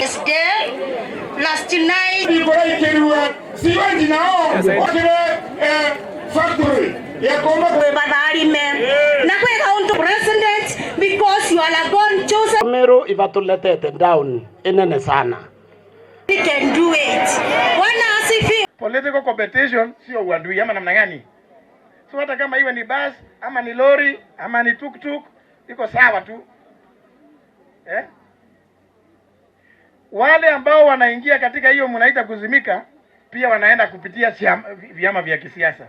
Wednesday, last night. President, because you are going chosen. Mero ivatulete down inene sana. We can do it. Political competition sio uadui ama namna gani? So hata kama iwe ni bus ama ni lori ama ni tuktuk iko sawa tu. Wale ambao wanaingia katika hiyo mnaita kuzimika pia wanaenda kupitia vyama vya kisiasa.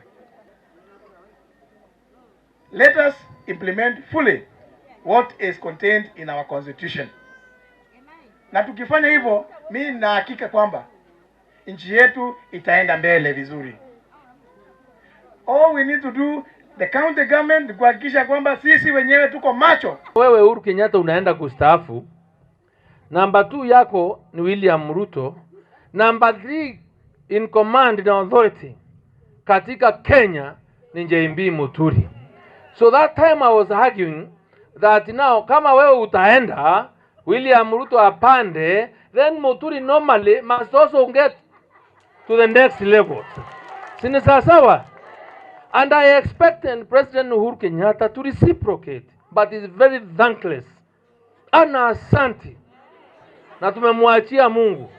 Let us implement fully what is contained in our constitution. Na tukifanya hivyo, mimi na hakika kwamba nchi yetu itaenda mbele vizuri. All we need to do, the county government, kuhakikisha kwamba sisi wenyewe tuko macho. Wewe Uhuru Kenyatta unaenda kustaafu. Number 2 yako ni William Ruto. Number 3 in command and authority katika Kenya ni Justin Muturi. So that time I was arguing that now kama wewe utaenda William Ruto apande, then Muturi normally must also get to the next level. Sini sawa? And I expected President Uhuru Kenyatta to reciprocate, but it's very thankless. Ana asanti. Na tumemwachia Mungu.